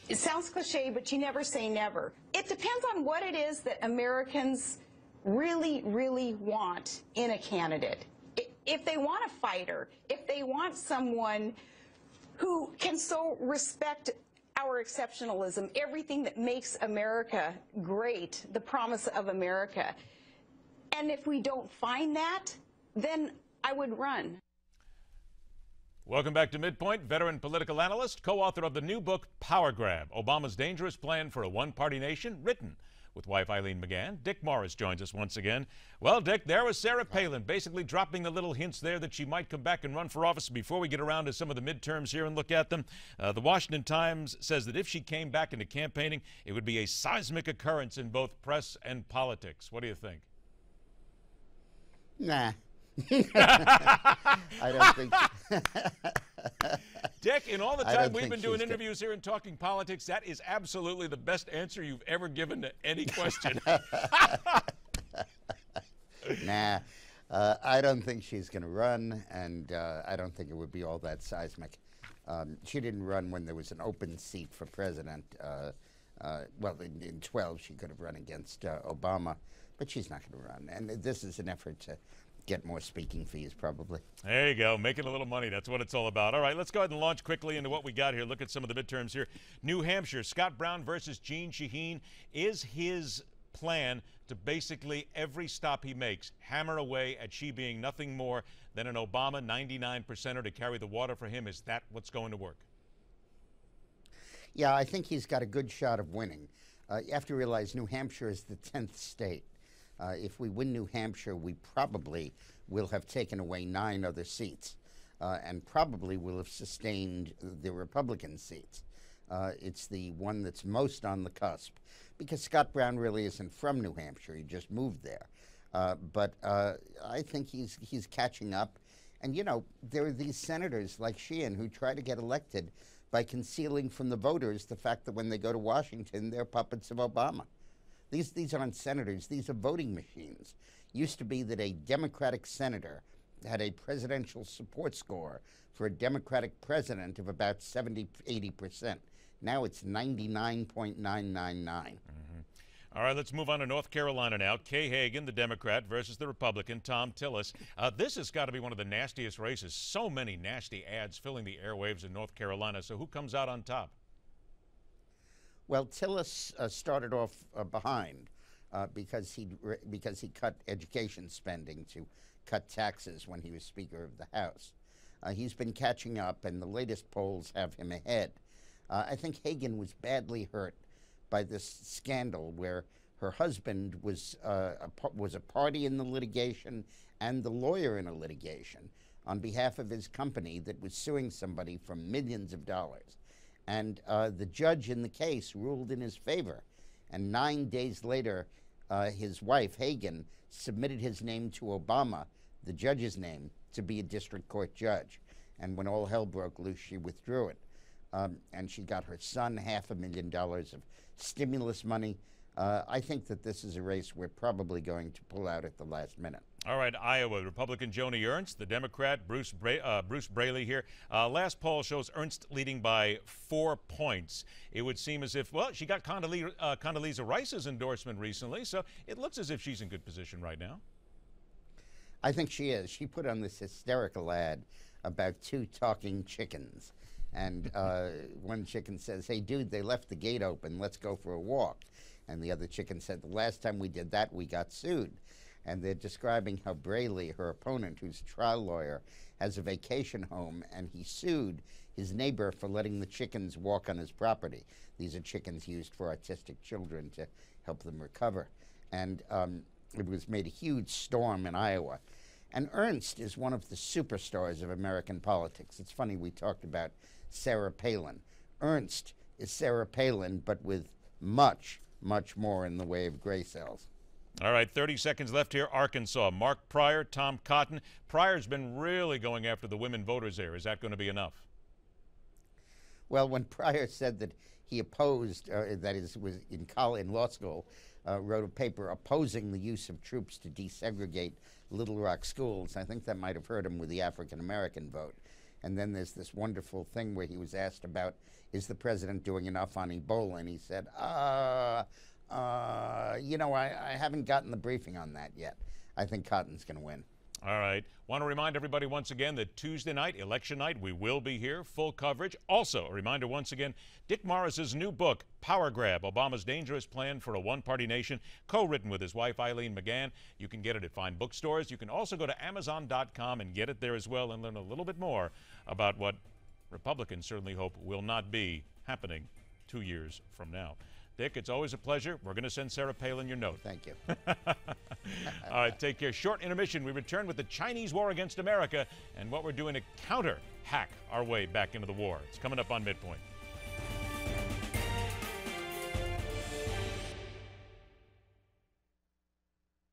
it sounds cliche, but you never say never. It depends on what it is that Americans really, really want in a candidate. If they want a fighter, if they want someone who can so respect our exceptionalism, everything that makes America great, the promise of America. And if we don't find that, then I would run. Welcome back to MidPoint, veteran political analyst, co-author of the new book, Power Grab, Obama's Dangerous Plan for a One-Party Nation, written with wife Eileen McGann. Dick Morris joins us once again. Well, Dick, there was Sarah Palin basically dropping the little hints there that she might come back and run for office. Before we get around to some of the midterms here and look at them, the Washington Times says that if she came back into campaigning, it would be a seismic occurrence in both press and politics. What do you think? Nah. I don't think. Dick, in all the time we've been doing interviews here and talking politics, that is absolutely the best answer you've ever given to any question. Nah, I don't think she's going to run, and I don't think it would be all that seismic. She didn't run when there was an open seat for president. Well, in 12, she could have run against Obama, but she's not going to run. And this is an effort to get more speaking fees, probably. There you go, making a little money. That's what it's all about. All right, let's go ahead and launch quickly into what we got here. Look at some of the midterms here. New Hampshire, Scott Brown versus Jeanne Shaheen. Is his plan to basically every stop he makes hammer away at she being nothing more than an Obama 99%er to carry the water for him? Is that what's going to work? Yeah, I think he's got a good shot of winning. You have to realize New Hampshire is the 10th state. If we win New Hampshire, we probably will have taken away 9 other seats and probably will have sustained the Republican seats. It's the one that's most on the cusp because Scott Brown really isn't from New Hampshire. He just moved there. But I think he's catching up. And, you know, there are these senators like Sheehan who try to get elected by concealing from the voters the fact that when they go to Washington, they're puppets of Obama. These aren't senators. These are voting machines. Used to be that a Democratic senator had a presidential support score for a Democratic president of about 70, 80%. Now it's 99.999. All right, let's move on to North Carolina now. Kay Hagan, the Democrat, versus the Republican, Tom Tillis. This has got to be one of the nastiest races. So many nasty ads filling the airwaves in North Carolina. So who comes out on top? Well, Tillis started off behind because he cut education spending to cut taxes when he was Speaker of the House. He's been catching up, and the latest polls have him ahead. I think Hagan was badly hurt by this scandal where her husband was a party in the litigation and the lawyer in a litigation on behalf of his company that was suing somebody for millions of dollars. And the judge in the case ruled in his favor. And 9 days later, his wife, Hagan, submitted his name to Obama, the judge's name, to be a district court judge. And when all hell broke loose, she withdrew it. And she got her son $500,000 of stimulus money. I think that this is a race we're probably going to pull out at the last minute. All right, Iowa, Republican Joni Ernst, the Democrat, Bruce Braley here. Last poll shows Ernst leading by 4 points. It would seem as if, well, she got Condoleezza Rice's endorsement recently, so it looks as if she's in good position right now. I think she is. She put on this hysterical ad about 2 talking chickens. And one chicken says, "Hey, dude, they left the gate open. Let's go for a walk." And the other chicken said, "The last time we did that, we got sued." And they're describing how Braley, her opponent, who's a trial lawyer, has a vacation home, and he sued his neighbor for letting the chickens walk on his property. These are chickens used for autistic children to help them recover. And it was made a huge storm in Iowa. And Ernst is one of the superstars of American politics. It's funny, we talked about Sarah Palin. Ernst is Sarah Palin, but with much, much more in the way of gray cells. All right, 30 seconds left here. Arkansas, Mark Pryor, Tom Cotton. Pryor's been really going after the women voters there. Is that going to be enough? Well, when Pryor said that he opposed, that is, was in law school, wrote a paper opposing the use of troops to desegregate Little Rock schools, I think that might have hurt him with the African-American vote. And then there's this wonderful thing where he was asked about, is the president doing enough on Ebola? And he said, you know, I haven't gotten the briefing on that yet. I think Cotton's going to win. All right. Want to remind everybody once again that Tuesday night, election night, we will be here, full coverage. Also, a reminder once again, Dick Morris's new book, Power Grab, Obama's Dangerous Plan for a One-Party Nation, co-written with his wife, Eileen McGann. You can get it at fine bookstores. You can also go to Amazon.com and get it there as well and learn a little bit more about what Republicans certainly hope will not be happening 2 years from now. Dick, it's always a pleasure. We're going to send Sarah Palin your note. Thank you. All right, take care. Short intermission. We return with the Chinese war against America and what we're doing to counter-hack our way back into the war. It's coming up on MidPoint.